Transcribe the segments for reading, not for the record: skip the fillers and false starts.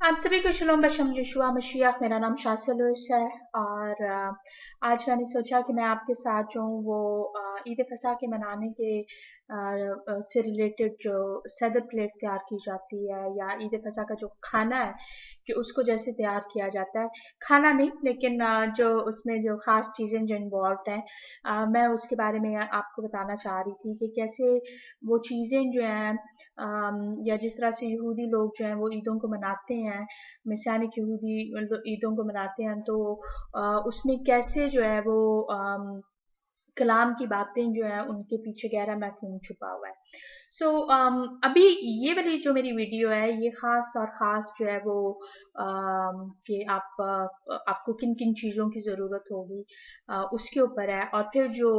आप सभी को शलोम बशम यशुआ मशीह। मेरा नाम शासिया लुइस है और आज मैंने सोचा कि मैं आपके साथ जो हूँ वो ईद फसा के मनाने के से रिलेटेड जो सदर प्लेट तैयार की जाती है या ईद फसा का जो खाना है कि उसको जैसे तैयार किया जाता है। खाना नहीं लेकिन जो उसमें जो ख़ास चीज़ें जो इन्वॉल्व हैं, मैं उसके बारे में आपको बताना चाह रही थी कि कैसे वो चीज़ें जो हैं या जिस तरह से यहूदी लोग जो हैं वो ईदों को मनाते हैं, मसीहानिक यहूदी ईदों को मनाते हैं, तो उसमें कैसे जो है वो कलाम की बातें जो हैं उनके पीछे गहरा मफ़हूम छुपा हुआ है। सो अभी ये वाली जो मेरी वीडियो है ये ख़ास और ख़ास जो है वो कि आपको किन-किन चीज़ों की ज़रूरत होगी उसके ऊपर है। और फिर जो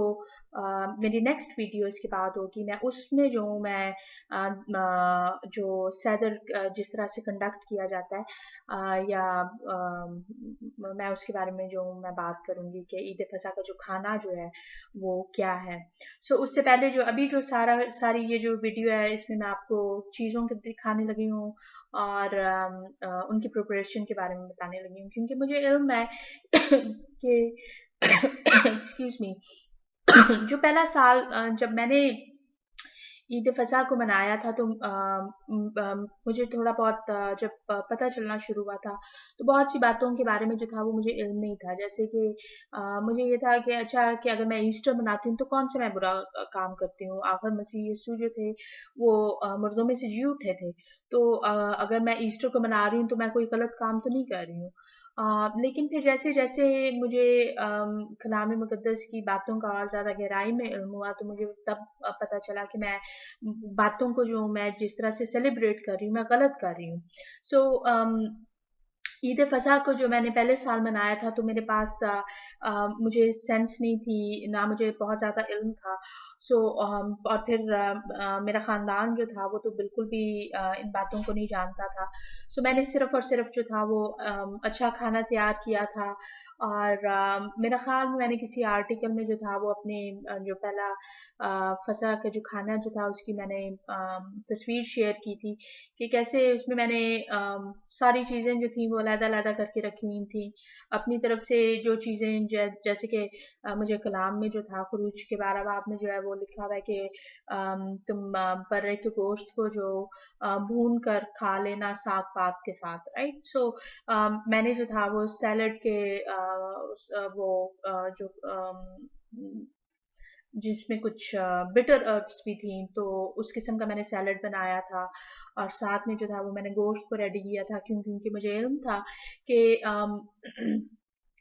मेरी नेक्स्ट वीडियो इसके बाद होगी, मैं उसमें जो हूँ मैं जो सैदर जिस तरह से कंडक्ट किया जाता है या मैं उसके बारे में जो मैं बात करूँगी कि ईद फ़सा का जो खाना जो है वो क्या है। उससे पहले जो अभी जो सारी ये जो वीडियो है इसमें मैं आपको चीज़ों को दिखाने लगी हूँ और उनकी प्रिपरेशन के बारे में बताने लगी हूँ, क्योंकि मुझे इल्म है कि एक्सक्यूज़ मी जो पहला साल जब मैंने ईद फ़ज़ा को मनाया था, तो मुझे थोड़ा बहुत जब पता चलना शुरू हुआ था, तो बहुत सी बातों के बारे में जो था वो मुझे इल्म नहीं था। जैसे कि मुझे ये था कि अच्छा कि अगर मैं ईस्टर मनाती हूँ तो कौन-सा मैं बुरा काम करती हूँ। आखिर मसीह यीशु जो थे वो मुर्दों में से जी उठे थे। तो अगर मैं ईस्टर को मना रही हूँ तो मैं कोई गलत काम तो नहीं कर रही हूँ। लेकिन फिर जैसे-जैसे मुझे कलाम मुक़द्दस की बातों का और ज़्यादा गहराई में इल्म हुआ, तो मुझे तब पता चला कि मैं बातों को जो मैं जिस तरह से सेलिब्रेट कर रही हूँ, मैं गलत कर रही हूँ। सो ईद फ़ज़ा को जो मैंने पहले साल मनाया था, तो मेरे पास मुझे सेंस नहीं थी, ना मुझे बहुत ज़्यादा इल्म था। और फिर मेरा ख़ानदान जो था वो तो बिल्कुल भी इन बातों को नहीं जानता था। मैंने सिर्फ़ और सिर्फ़ जो था वो अच्छा खाना तैयार किया था और मेरा ख़्याल में मैंने किसी आर्टिकल में जो था वो अपने जो पहला फ़ज़ा का जो खाना जो था उसकी मैंने तस्वीर शेयर की थी कि कैसे उसमें मैंने सारी चीज़ें जो थी वो अलग-अलग करके रखी हुई थी। अपनी तरफ से जो चीज़ें जैसे कि मुझे कलाम में जो था ख़ुरूज के 12 बाब में जो है वो लिखा हुआ है कि तुम बर्रे के गोश्त को जो भून कर खा लेना साग-पात के साथ, राइट? मैंने जो था वो सैलड के वो जो जिसमें कुछ बिटर हर्ब्स भी थी, तो उस किस्म का मैंने सैलड बनाया था और साथ में जो था वो मैंने गोश्त को रेडी किया था, क्योंकि मुझे इल्म था कि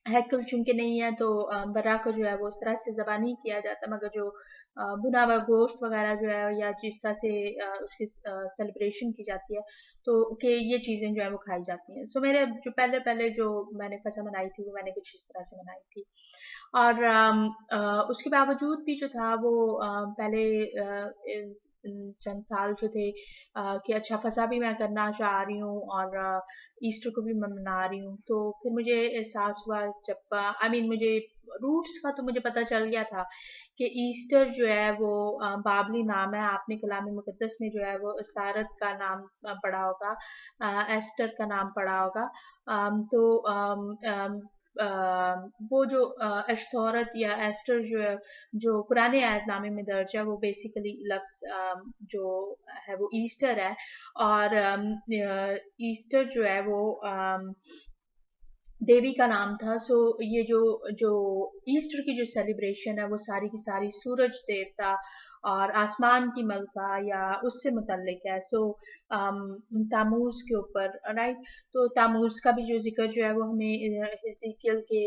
हैकल चूँकि नहीं है, तो बर्रा को जो है वो उस तरह से ज़बह नहीं किया जाता, मगर जो भुना हुआ गोश्त वग़ैरह जो है या जिस तरह से उसकी सेलिब्रेशन की जाती है, तो कि ये चीज़ें जो है वो खाई जाती हैं। मेरे जो पहले-पहले जो मैंने फ़ज़ा मनाई थी, वो मैंने कुछ इस तरह से मनाई थी। और उसके बावजूद भी जो था वो पहले चंद साल जो थे कि अच्छा फ़ज़ा भी मैं करना चाह रही हूँ और ईस्टर को भी मैं मना रही हूँ। तो फिर मुझे एहसास हुआ जब आई मीन मुझे रूट्स का तो मुझे पता चल गया था कि ईस्टर जो है वो बाबली नाम है। आपने कलाम मुक़द्दस में जो है वो इस्तारत का नाम पढ़ा होगा, एस्टर का नाम पढ़ा होगा। तो वो जो एशतौरत या एस्टर जो है, जो पुराने अहदनामे में दर्ज है, वो बेसिकली लफ्ज़ जो है वो ईस्टर है। और ईस्टर जो है वो देवी का नाम था। ये जो जो ईस्टर की जो सेलिब्रेशन है वो सारी की सारी सूरज देवता और आसमान की मलका या उससे मुतल्लिक है। तामूज़ के ऊपर, राइट? तो तामूज़ का भी जो ज़िक्र जो है वो हमें हिज़किय्याल के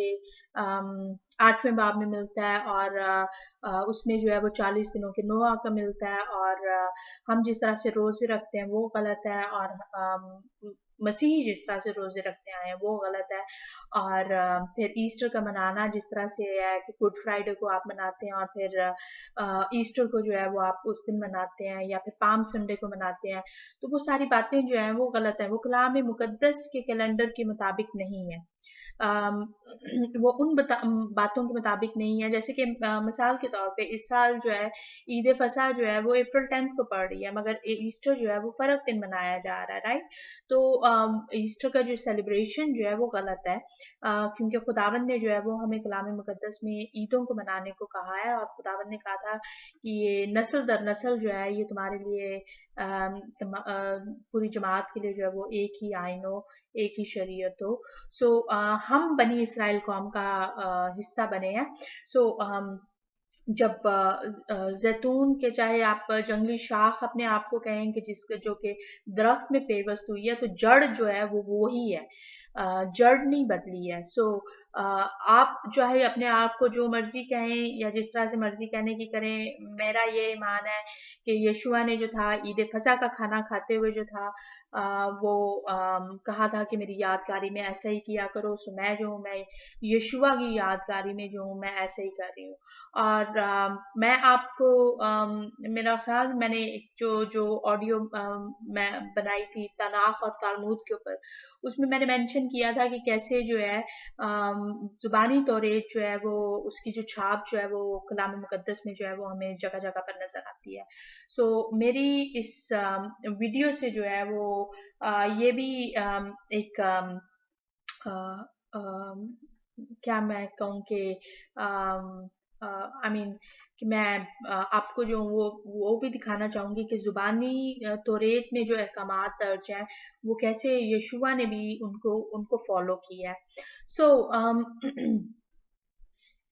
8वें बाब में मिलता है और उसमें जो है वो 40 दिनों के नोआ का मिलता है। और हम जिस तरह से रोज़े रखते हैं वो गलत है और मसीही जिस तरह से रोज़े रखते आए हैं वो गलत है। और फिर ईस्टर का मनाना जिस तरह से है कि गुड फ्राइडे को आप मनाते हैं और फिर ईस्टर को जो है वो आप उस दिन मनाते हैं या फिर पाम संडे को मनाते हैं, तो वो सारी बातें जो हैं वो गलत हैं, वो कलाम मुक़द्दस के कैलेंडर के मुताबिक नहीं है। वो उन बातों के मुताबिक नहीं है। जैसे कि मिसाल के तौर पे इस साल जो है ईद फसा जो है वो अप्रैल 10 को पड़ रही है, मगर ईस्टर जो है वो फर्क दिन मनाया जा रहा है, राइट। तो ईस्टर का जो सेलिब्रेशन जो है वो गलत है, क्योंकि खुदावंद ने जो है वो हमें कलाम मुकद्दस में ईदों को मनाने को कहा है, और खुदावंद ने कहा था कि ये नस्ल दर नस्ल जो है ये तुम्हारे लिए पूरी जमात के लिए जो है वो एक ही आइन हो, एक ही शरीयत हो। सो हम बनी इसराइल कौम का हिस्सा बने हैं। सो जब जैतून के, चाहे आप जंगली शाख अपने आप को कहें कि जिसके जो कि दरख्त में पेवस्त हुई है, तो जड़ जो है वो ही है, जड़ नहीं बदली है। सो आप चाहे अपने आप को जो मर्जी कहें या जिस तरह से मर्जी कहने की करें, मेरा ये ईमान है कि यीशुआ ने जो था ईद फसा का खाना खाते हुए जो था वो कहा था कि मेरी यादगारी में ऐसा ही किया करो। सो मैं जो हूँ, मैं यीशुआ की यादगारी में जो हूँ मैं ऐसे ही कर रही हूँ। और मैं आपको मेरा ख्याल मैंने एक जो जो ऑडियो मैं बनाई थी तनाख और तालमूद के ऊपर, उसमें मैंने मेंशन किया था कि कैसे जो है जुबानी तौरेत जो है वो उसकी जो छाप जो है वो कलाम मुकद्दस में जो है वो हमें जगह जगह पर नजर आती है। सो मेरी इस वीडियो से जो है वो ये भी एक क्या मैं कहूँ कि आई मीन कि मैं आपको जो वो भी दिखाना चाहूंगी कि जुबानी तौरेत में जो अहकामात दर्ज हैं वो कैसे यशुआ ने भी उनको उनको फॉलो किया है। सो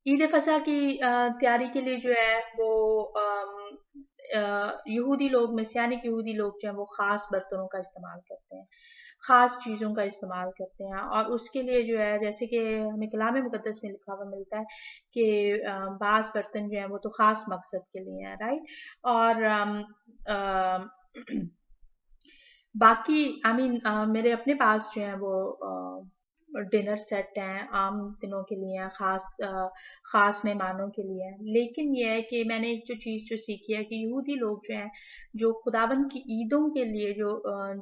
ईद फसा की तैयारी के लिए जो है वो यहूदी लोग, मसीहानिक यहूदी लोग जो हैं वो ख़ास बर्तनों का इस्तेमाल करते हैं, ख़ास चीज़ों का इस्तेमाल करते हैं, और उसके लिए जो है जैसे कि हमें कलाम मुकद्दस में लिखा हुआ मिलता है कि बाज़ बर्तन जो हैं वो तो ख़ास मकसद के लिए हैं, राइट। और बाकी आई मीन मेरे अपने पास जो है वो डिनर सेट हैं, आम दिनों के लिए हैं, खास मेहमानों के लिए हैं। लेकिन ये है कि मैंने एक जो चीज़ जो सीखी है कि यहूदी लोग जो हैं जो खुदावंद की ईदों के लिए जो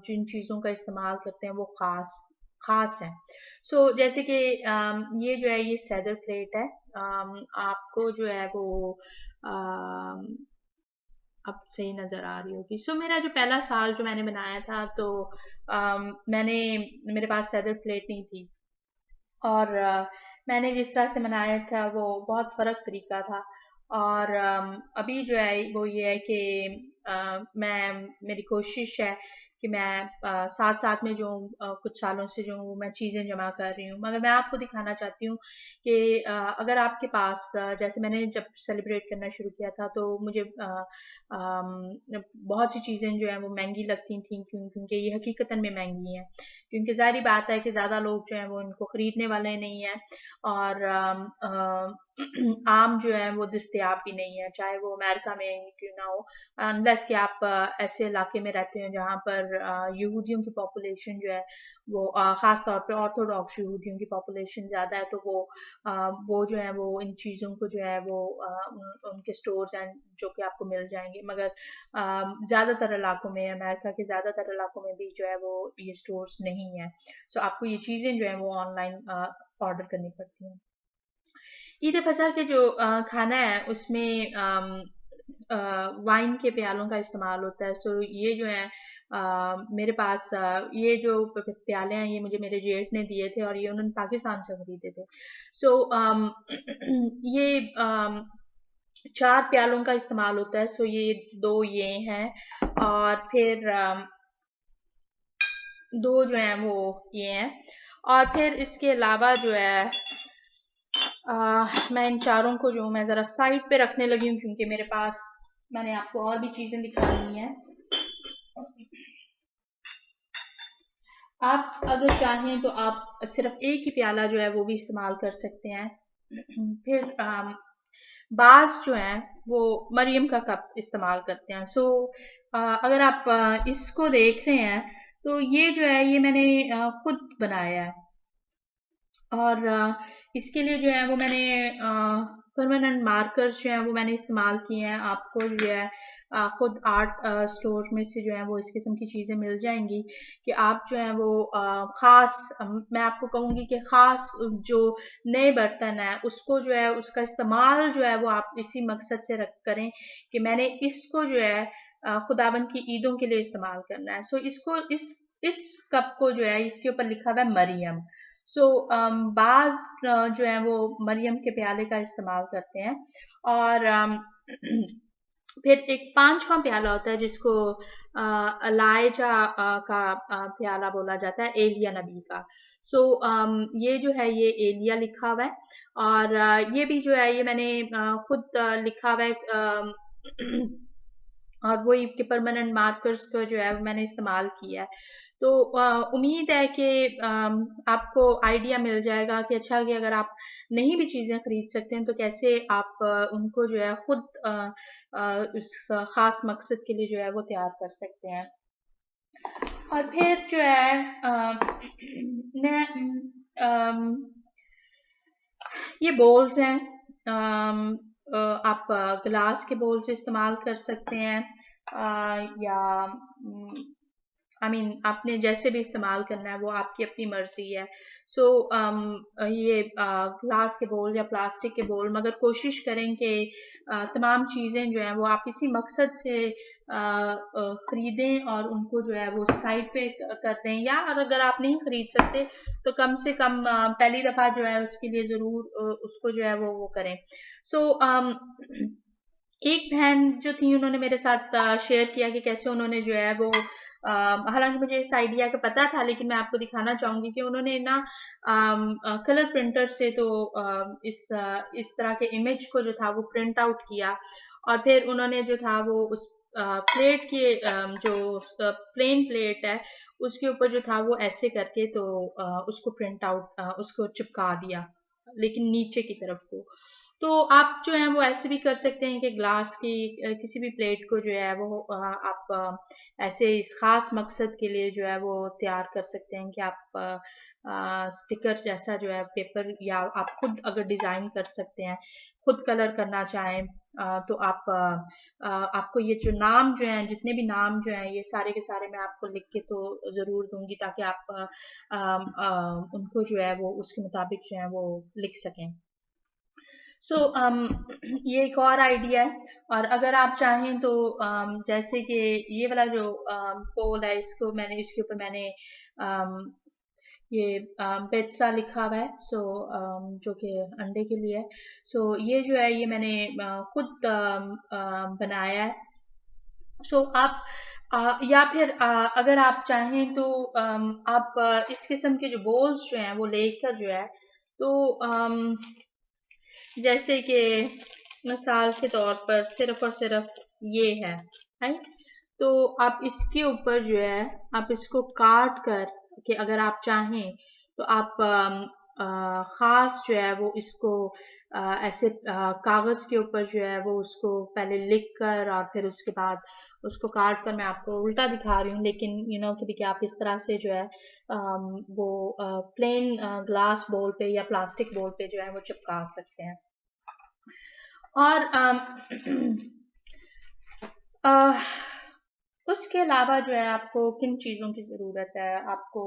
जिन चीज़ों का इस्तेमाल करते हैं वो खास है। सो जैसे कि ये जो है ये सैदर प्लेट है, आपको जो है वो अब सही नज़र आ रही होगी। सो मेरा जो पहला साल जो मैंने बनाया था, तो मैंने मेरे पास सैदर प्लेट नहीं थी, और मैंने जिस तरह से मनाया था वो बहुत फ़र्क तरीका था। और अभी जो है वो ये है कि मैं मेरी कोशिश है कि मैं साथ साथ में जो कुछ सालों से जो मैं चीज़ें जमा कर रही हूँ, मगर मैं आपको दिखाना चाहती हूँ कि अगर आपके पास जैसे मैंने जब सेलिब्रेट करना शुरू किया था तो मुझे बहुत सी चीज़ें जो हैं वो महंगी लगती थी, क्योंकि ये हकीकतन में महंगी हैं, क्योंकि ज़ाहिर बात है कि ज़्यादा लोग जो हैं वो इनको ख़रीदने वाले नहीं हैं, और आम जो है वो दस्तयाब भी नहीं है, चाहे वो अमेरिका में ही क्यों ना हो, अनलेस कि आप ऐसे इलाके में रहते हो जहाँ पर यहूदियों की पॉपुलेशन जो है वो ख़ास तौर पे ऑर्थोडॉक्स यहूदियों की पॉपुलेशन ज़्यादा है, तो वो जो है वो इन चीज़ों को जो है वो उनके स्टोर्स हैं जो कि आपको मिल जाएंगे, मगर ज़्यादातर इलाकों में, अमेरिका के ज़्यादातर इलाकों में भी जो है वो ये स्टोर्स नहीं है। सो आपको ये चीज़ें जो है वो ऑनलाइन ऑर्डर करनी पड़ती हैं। ईद फसह के जो खाना है उसमें वाइन के प्यालों का इस्तेमाल होता है। सो ये जो है मेरे पास ये जो प्याले हैं ये मुझे मेरे जेठ ने दिए थे, और ये उन्होंने पाकिस्तान से खरीदे थे। सो ये 4 प्यालों का इस्तेमाल होता है। सो ये 2 ये हैं, और फिर 2 जो हैं वो ये हैं, और फिर इसके अलावा जो है मैं इन चारों को जो मैं ज़रा साइड पे रखने लगी हूँ, क्योंकि मेरे पास मैंने आपको और भी चीज़ें दिखानी हैं। आप अगर चाहें तो आप सिर्फ एक ही प्याला जो है वो भी इस्तेमाल कर सकते हैं। फिर बाज जो हैं वो मरियम का कप इस्तेमाल करते हैं। सो अगर आप इसको देख रहे हैं तो ये जो है ये मैंने खुद बनाया है, और इसके लिए जो है वो मैंने परमानेंट मार्कर्स जो हैं वो मैंने इस्तेमाल किए हैं। आपको जो है खुद आर्ट स्टोर में से जो है वो इस किस्म की चीज़ें मिल जाएंगी कि आप जो है वो ख़ास, मैं आपको कहूँगी कि ख़ास जो नए बर्तन है उसको जो है उसका इस्तेमाल जो है वो आप इसी मकसद से करें कि मैंने इसको जो है खुदाबंद की ईदों के लिए इस्तेमाल करना है। सो इसको इस कप को जो है इसके ऊपर लिखा हुआ है मरियम। सो बाज जो है वो मरियम के प्याले का इस्तेमाल करते हैं। और फिर एक पांचवा प्याला होता है जिसको अलाइजा का प्याला बोला जाता है, एलिया नबी का। सो ये जो है ये एलिया लिखा हुआ है। और ये भी जो है ये मैंने खुद लिखा हुआ है। और वही के परमानेंट मार्कर्स को जो है मैंने इस्तेमाल किया है। तो उम्मीद है कि आपको आइडिया मिल जाएगा कि अच्छा कि अगर आप नहीं भी चीज़ें खरीद सकते हैं तो कैसे आप उनको जो है खुद उस खास मकसद के लिए जो है वो तैयार कर सकते हैं। और फिर जो है मैं ये बोल्स हैं। आप ग्लास के बोल्स इस्तेमाल कर सकते हैं या आपने जैसे भी इस्तेमाल करना है वो आपकी अपनी मर्जी है। सो ये ग्लास के बोल या प्लास्टिक के बोल, मगर कोशिश करें कि तमाम चीज़ें जो हैं वो आप इसी मकसद से खरीदें और उनको जो है वो साइड पे कर दें, या अगर आप नहीं खरीद सकते तो कम से कम पहली दफ़ा जो है उसके लिए ज़रूर उसको जो है वो करें। सो एक बहन जो थी उन्होंने मेरे साथ शेयर किया कि कैसे उन्होंने जो है वो हालांकि मुझे इस आइडिया का पता था लेकिन मैं आपको दिखाना चाहूंगी कि उन्होंने ना कलर प्रिंटर से तो इस तरह के इमेज को जो था वो प्रिंट आउट किया और फिर उन्होंने जो था वो उस प्लेट के जो प्लेन प्लेट है उसके ऊपर जो था वो ऐसे करके तो उसको प्रिंट आउट उसको चिपका दिया, लेकिन नीचे की तरफ को। तो आप जो है वो ऐसे भी कर सकते हैं कि ग्लास की किसी भी प्लेट को जो है वो आप ऐसे इस खास मकसद के लिए जो है वो तैयार कर सकते हैं कि आप स्टिकर जैसा जो है पेपर, या आप खुद अगर डिज़ाइन कर सकते हैं, खुद कलर करना चाहें तो आप आपको ये जो नाम जो हैं, जितने भी नाम जो हैं, ये सारे के सारे मैं आपको लिख के तो ज़रूर दूंगी ताकि आप उनको जो है वो उसके मुताबिक जो है वो लिख सकें। सो ये एक और आइडिया है। और अगर आप चाहें तो जैसे कि ये वाला जो पोल है इसके ऊपर मैंने ये बेत्सा लिखा हुआ है। सो जो कि अंडे के लिए है। सो ये जो है ये मैंने खुद बनाया है। सो आप या फिर अगर आप चाहें तो आप इस किस्म के जो बोल्स जो हैं वो लेकर जो है तो जैसे कि मिसाल के तौर पर सिर्फ और सिर्फ ये है, राइट? तो आप इसके ऊपर जो है आप इसको काट कर कि अगर आप चाहें तो आप खास जो है वो इसको ऐसे कागज के ऊपर जो है वो उसको पहले लिख कर और फिर उसके बाद उसको काट कर, मैं आपको उल्टा दिखा रही हूँ लेकिन कि आप इस तरह से जो है वो प्लेन ग्लास बोल पे या प्लास्टिक बोल पे जो है वो चिपका सकते हैं। और उसके अलावा जो है आपको किन चीज़ों की ज़रूरत है? आपको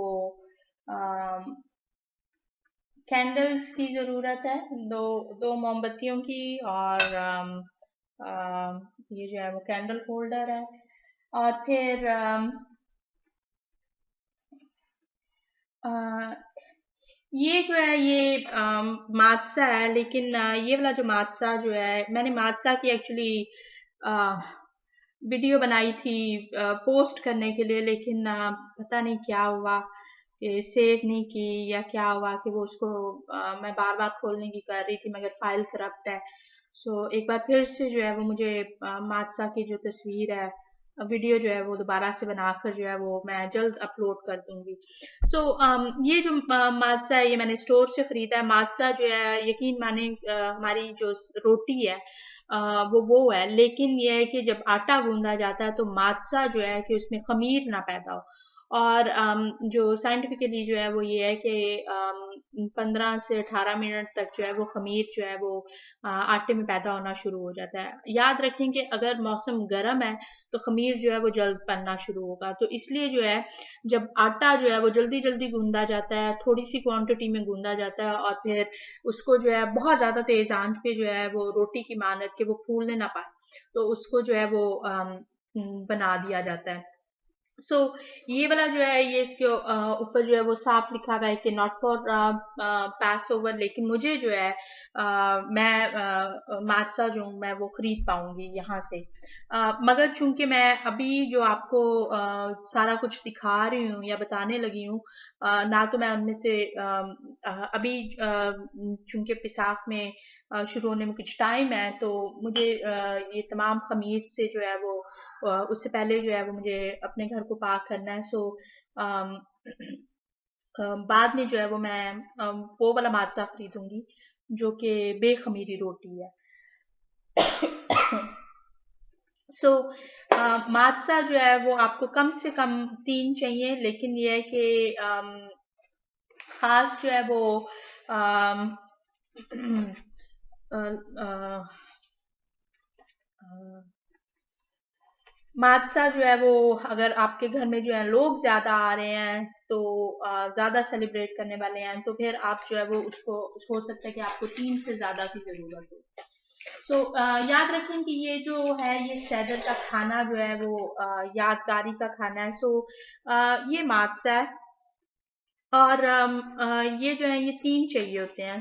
कैंडल्स की ज़रूरत है, दो मोमबत्तियों की, और ये जो है वो कैंडल होल्डर है। और फिर ये जो है ये मात्सा है, लेकिन ये वाला जो मात्सा जो है मैंने मात्सा की एक्चुअली वीडियो बनाई थी पोस्ट करने के लिए, लेकिन पता नहीं क्या हुआ कि सेव नहीं की या क्या हुआ कि वो उसको मैं बार बार खोलने की कर रही थी मगर फाइल करप्ट है। सो एक बार फिर से जो है वो मुझे मात्सा की जो तस्वीर है वीडियो जो है वो दोबारा से बनाकर जो है वो मैं जल्द अपलोड कर दूंगी। सो ये जो मात्सा है ये मैंने स्टोर से खरीदा है। मात्सा जो है यकीन माने हमारी जो रोटी है वो है, लेकिन ये है कि जब आटा गूंदा जाता है तो मात्सा जो है कि उसमें खमीर ना पैदा हो, और जो साइंटिफिकली जो है वो ये है कि 15 से 18 मिनट तक जो है वो खमीर जो है वो आटे में पैदा होना शुरू हो जाता है। याद रखें कि अगर मौसम गर्म है तो खमीर जो है वो जल्द बनना शुरू होगा, तो इसलिए जो है जब आटा जो है वो जल्दी जल्दी गूंदा जाता है, थोड़ी सी क्वांटिटी में गूंदा जाता है और फिर उसको जो है बहुत ज्यादा तेज आंच पे जो है वो रोटी की मानत के वो फूलने ना पाए, तो उसको जो है वो बना दिया जाता है। ये वाला जो है ये इसके ऊपर जो है वो साफ लिखा हुआ है कि नॉट फॉर पास ओवर, लेकिन मुझे जो है मैं मात्सा जो हूँ मैं वो खरीद पाऊंगी यहाँ से। मगर चूंकि मैं अभी जो आपको सारा कुछ दिखा रही हूँ या बताने लगी हूँ, ना तो मैं उनमें से अभी चूंकि पिसाख में शुरू होने में कुछ टाइम है, तो मुझे ये तमाम खमीर से जो है वो उससे पहले जो है वो मुझे अपने घर को पाक करना है। अम, बाद में जो है वो मैं वो वाला मात्सा खरीदूंगी जो कि बेखमीरी रोटी है। सो मात्सा जो है वो आपको कम से कम 3 चाहिए, लेकिन ये है कि खास जो है वो अम, अ, अ, अ, मात्सा जो है वो अगर आपके घर में जो है लोग ज्यादा आ रहे हैं, तो ज्यादा सेलिब्रेट करने वाले हैं, तो फिर आप जो है वो उसको हो सकता है कि आपको 3 से ज्यादा की जरूरत हो। याद रखें कि ये जो है ये सैदर का खाना जो है वो यादगारी का खाना है। ये मात्सा है और ये जो है ये 3 चाहिए होते हैं।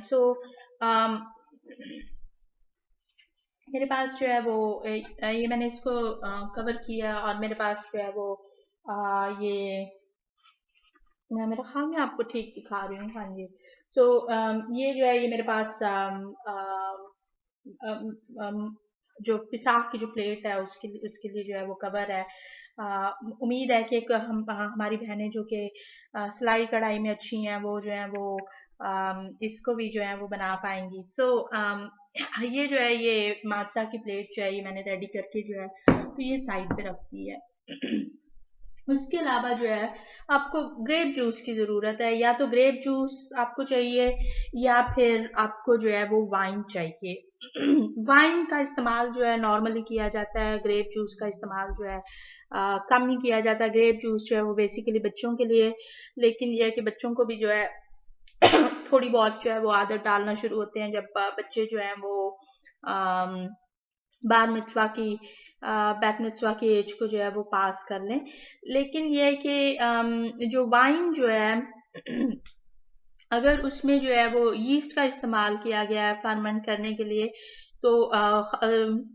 मेरे पास जो है वो ये मैंने इसको कवर किया और मेरे पास जो है वो ये मैं मेरा ख्याल में आपको ठीक दिखा रही हूँ। हाँ जी। ये जो है ये मेरे पास अम, अम, जो पिसाक की जो प्लेट है उसके लिए जो है वो कवर है। उम्मीद है कि हमारी बहनें जो कि सिलाई कढ़ाई में अच्छी हैं वो जो है वो इसको भी जो है वो बना पाएंगी। ये जो है ये मात्सा की प्लेट जो है ये मैंने रेडी करके जो है तो ये साइड पे रखती है। उसके अलावा जो है आपको ग्रेप जूस की ज़रूरत है, या तो ग्रेप जूस आपको चाहिए या फिर आपको जो है वो वाइन चाहिए। वाइन का इस्तेमाल जो है नॉर्मली किया जाता है, ग्रेप जूस का इस्तेमाल जो है कम ही किया जाता है। ग्रेप जूस जो है वो बेसिकली बच्चों के लिए, लेकिन यह है कि बच्चों को भी जो है थोड़ी बहुत जो है वो आदत डालना शुरू होते हैं जब बच्चे जो है वो बार मिtzवा की बैत मिtzवा की एज को जो है वो पास कर लें। लेकिन ये है कि जो वाइन जो है अगर उसमें जो है वो यीस्ट का इस्तेमाल किया गया है फर्मेंट करने के लिए, तो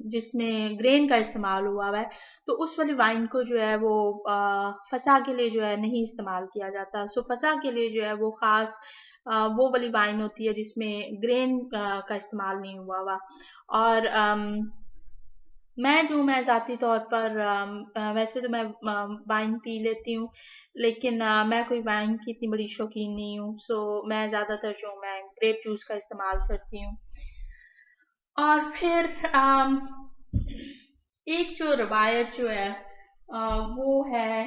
जिसमें ग्रेन का इस्तेमाल हुआ है, तो उस वाली वाइन को जो है वो फसा के लिए जो है नहीं इस्तेमाल किया जाता। फसा के लिए जो है वो खास वो वाली वाइन होती है जिसमें ग्रेन का इस्तेमाल नहीं हुआ हुआ। और मैं ज़ाती तौर पर वैसे तो मैं वाइन पी लेती हूँ, लेकिन मैं कोई वाइन की इतनी बड़ी शौकीन नहीं हूँ। मैं ज़्यादातर जो मैं ग्रेप जूस का इस्तेमाल करती हूँ। और फिर एक जो रवायत जो है वो है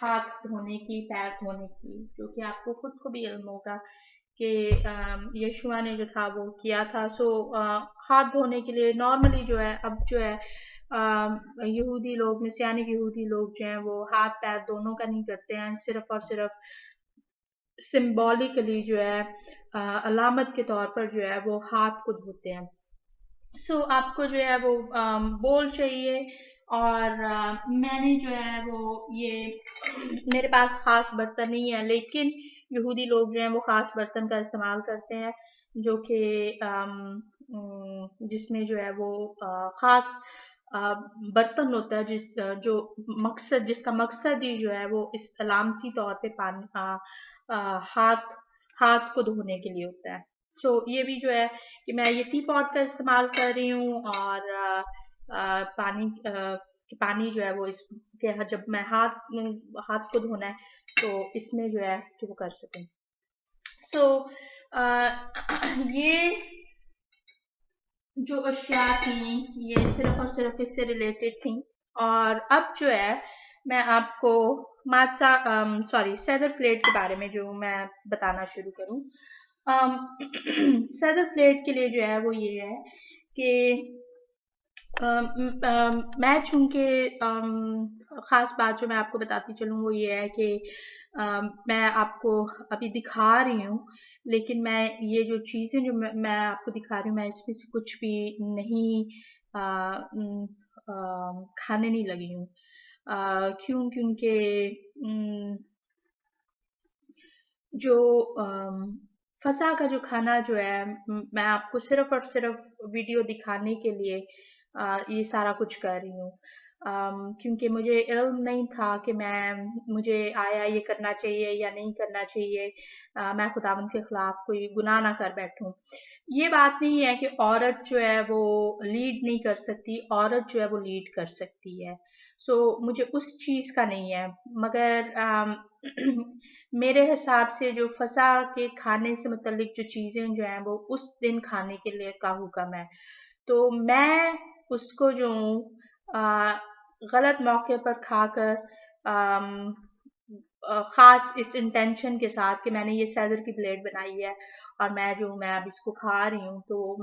हाथ धोने की, पैर धोने की, जो कि आपको खुद को भी इल्म होगा कि यशुआ ने जो था वो किया था। हाथ धोने के लिए नॉर्मली जो है अब जो है यहूदी लोग, मसीहानिक यहूदी लोग जो हैं वो हाथ पैर दोनों का नहीं करते हैं, सिर्फ और सिर्फ सिंबॉलिकली जो है अलामत के तौर पर जो है वो हाथ को धोते हैं। आपको जो है वो बोल चाहिए, और मैंने जो है वो ये मेरे पास खास बर्तन नहीं है, लेकिन यहूदी लोग जो हैं वो खास बर्तन का इस्तेमाल करते हैं जो कि जिसमें जो है वो खास बर्तन होता है जो मकसद जिसका मकसद ही जो है वो इस अलामती तौर पे पानी हाथ हाथ को धोने के लिए होता है। ये भी जो है कि मैं ये टी पॉट का इस्तेमाल कर रही हूँ, और पानी जो है वो इस के जब मैं हाथ को धोना है तो इसमें जो है कि वो कर सकूं। ये जो अशिया थी ये सिर्फ और सिर्फ इससे रिलेटेड थी। और अब जो है मैं आपको मात्सा सैदर प्लेट के बारे में जो मैं बताना शुरू करूं। सैदर प्लेट के लिए जो है वो ये है कि मैं चूँकि ख़ास बात जो मैं आपको बताती चलूँ वो ये है कि मैं आपको अभी दिखा रही हूँ, लेकिन मैं ये जो चीज़ें जो मैं आपको दिखा रही हूँ, मैं इसमें से कुछ भी नहीं खाने नहीं लगी हूँ। क्यों? क्योंकि जो फसा का जो खाना जो है मैं आपको सिर्फ और सिर्फ वीडियो दिखाने के लिए ये सारा कुछ कर रही हूँ। क्योंकि मुझे इल्म नहीं था कि मुझे आया ये करना चाहिए या नहीं करना चाहिए। मैं खुदावंद के खिलाफ कोई गुनाह ना कर बैठूं। ये बात नहीं है कि औरत जो है वो लीड नहीं कर सकती, औरत जो है वो लीड कर सकती है। सो मुझे उस चीज़ का नहीं है, मगर मेरे हिसाब से जो फसा के खाने से मुतल्लिक जो चीज़ें जो हैं वो उस दिन खाने के लिए का हुक्म है। तो मैं उसको जो हूँ गलत मौके पर खाकर ख़ास इस इंटेंशन के साथ कि मैंने ये सैदर की प्लेट बनाई है और मैं अब इसको खा रही हूँ, तो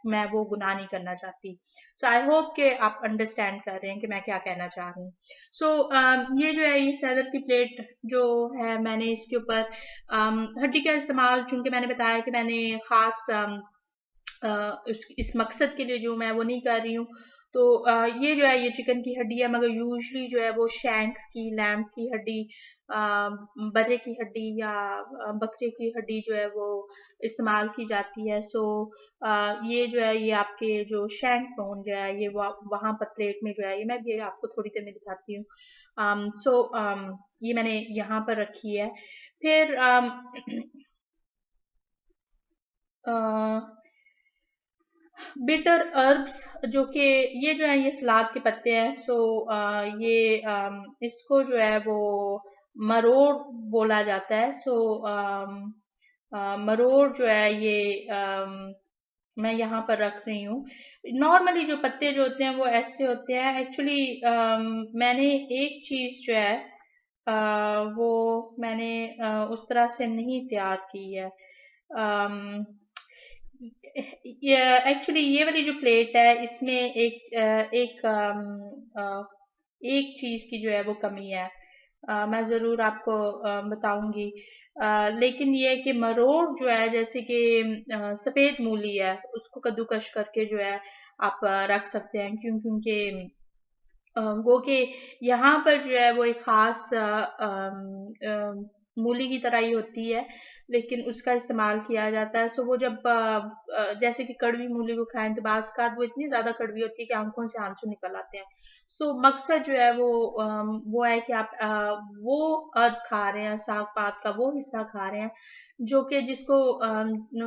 मैं वो गुनाह नहीं करना चाहती। सो आई होप कि आप अंडरस्टैंड कर रहे हैं कि मैं क्या कहना चाह रही हूँ। सो ये जो है ये सैदर की प्लेट जो है मैंने इसके ऊपर हड्डी का इस्तेमाल, चूँकि मैंने बताया कि मैंने ख़ास इस मकसद के लिए जो मैं वो नहीं कर रही हूँ। तो ये जो है ये चिकन की हड्डी है, मगर यूजुअली जो है वो शैंक की, लैम्प की हड्डी, अ, बर्रे की हड्डी या बकरे की हड्डी जो है वो इस्तेमाल की जाती है। सो ये जो है ये आपके जो शैंक बोन जो है ये वहाँ पर प्लेट में जो है ये मैं भी आपको थोड़ी देर में दिखाती हूँ। ये मैंने यहाँ पर रखी है। फिर बिटर अर्ब्स जो कि ये जो है ये सलाद के पत्ते हैं। ये इसको जो है वो मरोड़ बोला जाता है। मरोड़ जो है ये मैं यहाँ पर रख रही हूँ। नॉर्मली जो पत्ते जो होते हैं वो ऐसे होते हैं। एक्चुअली मैंने एक चीज़ जो है वो मैंने उस तरह से नहीं तैयार की है। अम, एक्चुअली ये वाली जो प्लेट है इसमें एक चीज की जो है वो कमी है। मैं जरूर आपको बताऊंगी। लेकिन ये है कि मरोड़ जो है जैसे कि सफेद मूली है उसको कद्दूकश करके जो है आप रख सकते हैं। क्योंकि गो के यहाँ पर जो है वो एक खास मूली की तरह ही होती है, लेकिन उसका इस्तेमाल किया जाता है। सो वो जब जैसे कि कड़वी मूली को खाएं तो बाज़ वो इतनी ज़्यादा कड़वी होती है कि आंखों से आंसू निकल आते हैं। सो मकसद जो है वो है कि आप वो अर्ब खा रहे हैं, साग पात का वो हिस्सा खा रहे हैं जो कि जिसको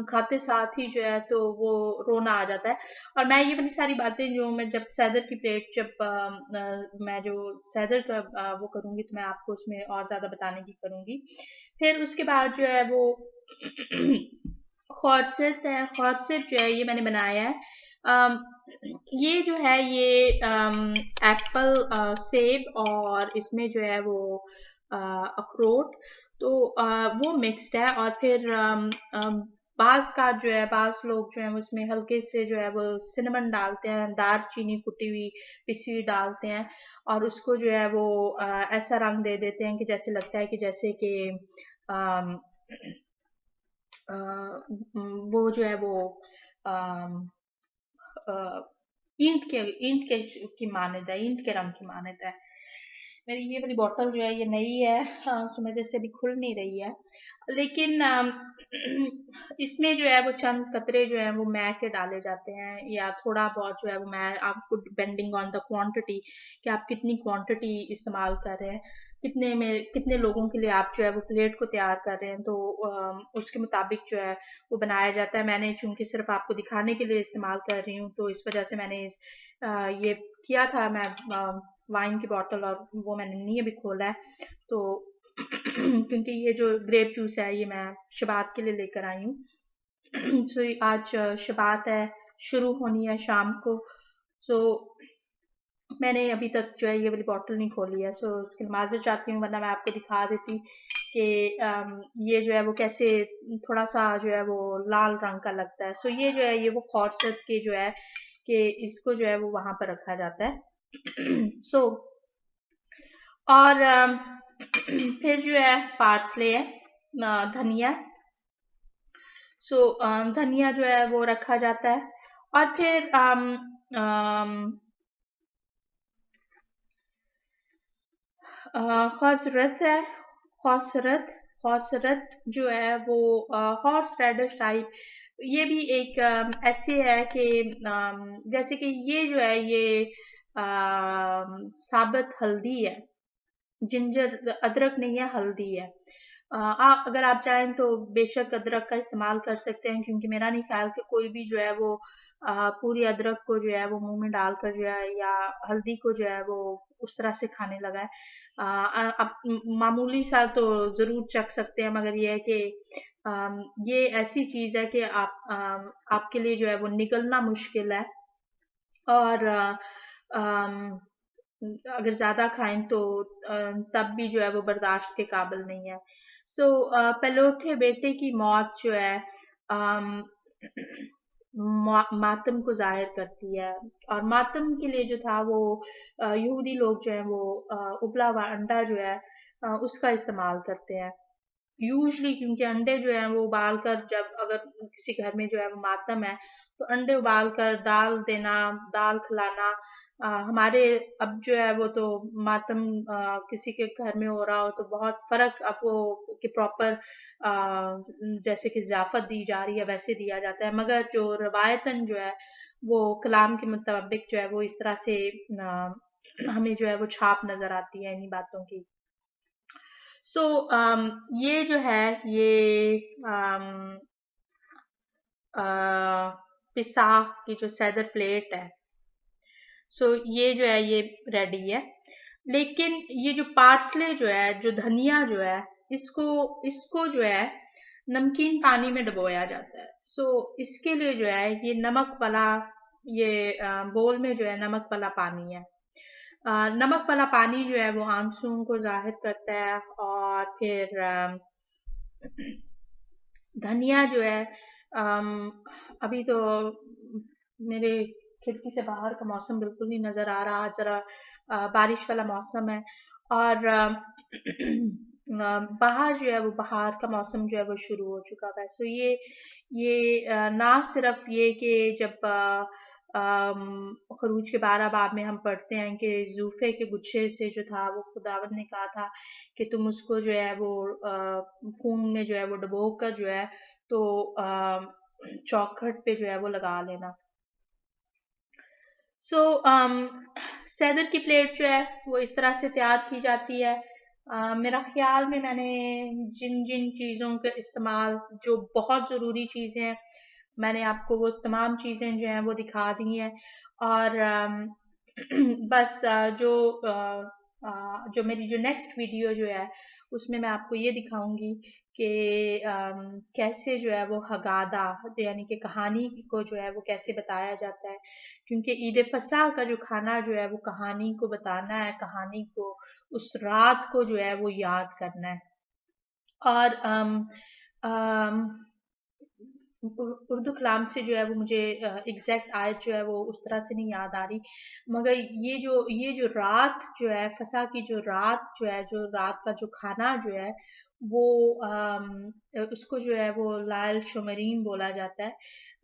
खाते साथ ही जो है तो वो रोना आ जाता है। और मैं ये वाली सारी बातें जो मैं जब सैदर की प्लेट जब मैं जो सैदर का वो करूँगी तो मैं आपको उसमें और ज़्यादा बताने की करूँगी। फिर उसके बाद जो है वो खौरसत है, खौरसत जो है ये मैंने बनाया है। अम, ये जो है ये एप्पल, सेब और इसमें जो है वो अखरोट, तो वो मिक्स्ड है। और फिर बाज़ का जो है बाज़ लोग जो है उसमें हल्के से जो है वो सिनेमन डालते हैं, दार चीनी कुटी हुई पिसी हुई डालते हैं और उसको जो है वो ऐसा रंग दे देते हैं कि जैसे लगता है कि जैसे कि अम, अ, वो जो है वो अम, अ, ईंट के की मान्यता है, ईंट के रंग की मान्यता है। मेरी ये वाली बॉटल जो है ये नई है, सो मेरे से अभी खुल नहीं रही है। लेकिन इसमें जो है वो चंद कतरे जो है वो मैं के डाले जाते हैं या थोड़ा बहुत जो है वो मैं आपको डिपेंडिंग ऑन द क्वांटिटी कि आप कितनी क्वांटिटी इस्तेमाल कर रहे हैं, कितने लोगों के लिए आप जो है वो प्लेट को तैयार कर रहे हैं, तो उसके मुताबिक जो है वो बनाया जाता है। मैंने चूंकि सिर्फ आपको दिखाने के लिए इस्तेमाल कर रही हूँ तो इस वजह से मैंने ये किया था। मैं वाइन की बॉटल और वो मैंने नहीं अभी खोला है, तो क्योंकि ये जो ग्रेप जूस है ये मैं शबात के लिए लेकर आई हूँ। सो आज शबात है, शुरू होनी है शाम को। सो मैंने अभी तक जो है ये वाली बॉटल नहीं खोली है, सो इसके लिए माजर चाहती हूँ, वरना मैं आपको दिखा देती कि ये जो है वो कैसे थोड़ा सा जो है वो लाल रंग का लगता है। सो ये जो है ये वो खौरसत के जो है कि इसको जो है वो वहां पर रखा जाता है। सो और फिर जो है पार्सले है, धनिया। सो धनिया जो है वो रखा जाता है। और फिर खसरत है, खौसरत, खौसरत जो है वो हॉर्स रेडिश टाइप। ये भी एक ऐसे है कि जैसे कि ये जो है ये साबुत हल्दी है, जिंजर, अदरक नहीं है, हल्दी है। अगर आप चाहें तो बेशक अदरक का इस्तेमाल कर सकते हैं, क्योंकि मेरा नहीं ख्याल कि कोई भी जो है वो पूरी अदरक को जो है वो मुंह में डालकर जो है या हल्दी को जो है वो उस तरह से खाने लगा है। अब मामूली सा तो जरूर चख सकते हैं, मगर ये है कि ये ऐसी चीज है कि आपके लिए जो है वो निगलना मुश्किल है। और अगर ज्यादा खाएं तो तब भी जो है वो बर्दाश्त के काबिल नहीं है। सो पलोठे बेटे की मौत जो है अम, मातम को जाहिर करती है। और मातम के लिए जो था वो यहूदी लोग जो है वो उबला हुआ अंडा जो है उसका इस्तेमाल करते हैं यूजली, क्योंकि अंडे जो है वो उबाल कर, जब अगर किसी घर में जो है वो मातम है तो अंडे उबाल कर दाल देना, दाल खिलाना। हमारे अब जो है वो तो मातम किसी के घर में हो रहा हो तो बहुत फर्क आपको कि प्रॉपर जैसे कि ज़ियाफ़त दी जा रही है वैसे दिया जाता है, मगर जो रवायतन जो है वो कलाम के मुताबिक जो है वो इस तरह से हमें जो है वो छाप नजर आती है इन्हीं बातों की। सो ये जो है ये पिसाह की जो सैदर प्लेट है, सो ये जो है ये रेडी है। लेकिन ये जो पार्सले जो है, जो धनिया जो है, इसको इसको जो है नमकीन पानी में डुबोया जाता है। सो इसके लिए जो है ये नमक वाला, ये बोल में जो है नमक वाला पानी है। नमक वाला पानी जो है वो आंसुओं को जाहिर करता है। और फिर धनिया जो है अभी तो मेरे खिड़की से बाहर का मौसम बिल्कुल नहीं नजर आ रहा, जरा बारिश वाला मौसम है। और बाहर जो है वो बाहर का मौसम जो है वो शुरू हो चुका है। सो ये ना सिर्फ ये कि जब खरूज के 12 बाब में हम पढ़ते हैं कि जूफे के गुच्छे से जो था वो खुदावंद ने कहा था कि तुम उसको जो है वो खून में जो है वो डुबो कर जो है तो चौखट पे जो है वो लगा लेना। सो सैदर की प्लेट जो है वो इस तरह से तैयार की जाती है। मेरा ख्याल में मैंने जिन जिन चीज़ों का इस्तेमाल, जो बहुत ज़रूरी चीज़ें हैं, मैंने आपको वो तमाम चीज़ें जो हैं वो दिखा दी हैं। और बस जो मेरी जो नेक्स्ट वीडियो जो है उसमें मैं आपको ये दिखाऊंगी कि कैसे जो है वो हगादा, यानी कि कहानी को जो है वो कैसे बताया जाता है, क्योंकि ईद फसा का जो खाना जो है वो कहानी को बताना है, कहानी को उस रात को जो है वो याद करना है। और उर्दू कलाम से जो है वो मुझे एग्जैक्ट आयत जो है वो उस तरह से नहीं याद आ रही, मगर ये जो रात जो है फसा की, जो रात जो है, जो रात का जो खाना जो है वो उसको जो है वो लाल शोमरीन बोला जाता है।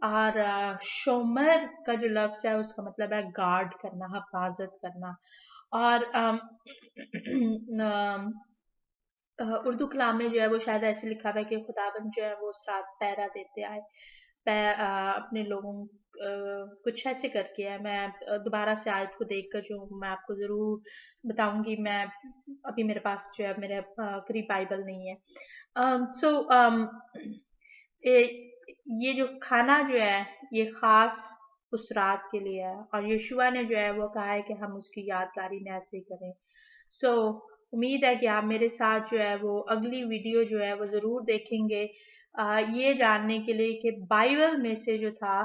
और शोमर का जो लफ्ज है उसका मतलब है गार्ड करना, हिफाजत करना। और उर्दू कलाम में जो है वो शायद ऐसे लिखा हुआ है कि खुदाबंद जो है वो उस रात पहरा देते आए, अपने लोगों कुछ ऐसे करके है। मैं दोबारा से आयत को देखकर जो मैं आपको जरूर बताऊंगी। मैं अभी मेरे पास जो है मेरे करीब बाइबल नहीं है। सो ये जो खाना जो है ये खास उस रात के लिए है, और यीशुआ ने जो है वो कहा है कि हम उसकी यादगारी में ऐसे ही करें। सो उम्मीद है कि आप मेरे साथ जो है वो अगली वीडियो जो है वो ज़रूर देखेंगे, ये जानने के लिए कि बाइबल में से जो था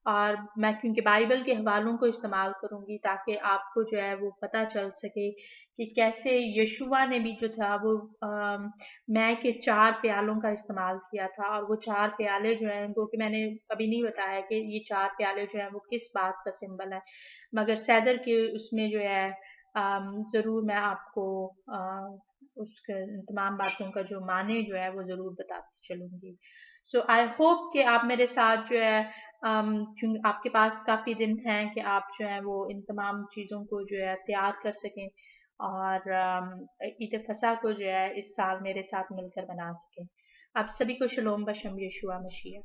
और मैं क्योंकि बाइबल के हवालों को इस्तेमाल करूंगी ताकि आपको जो है वो पता चल सके कि कैसे यशुआ ने भी जो था वो मैं के 4 प्यालों का इस्तेमाल किया था, और वो 4 प्याले जो हैं उनको कि मैंने अभी नहीं बताया कि ये 4 प्याले जो हैं वो किस बात का सिंबल है, मगर सैदर के उसमें जो है ज़रूर मैं आपको उसके तमाम बातों का जो माने जो है वो ज़रूर बताती चलूँगी। सो आई होप कि आप मेरे साथ जो है क्योंकि आपके पास काफ़ी दिन हैं कि आप जो है वो इन तमाम चीज़ों को जो है तैयार कर सकें, और ईद फसा को जो है इस साल मेरे साथ मिलकर मना सकें। आप सभी को शलोम बशम यीशुआ मसीह।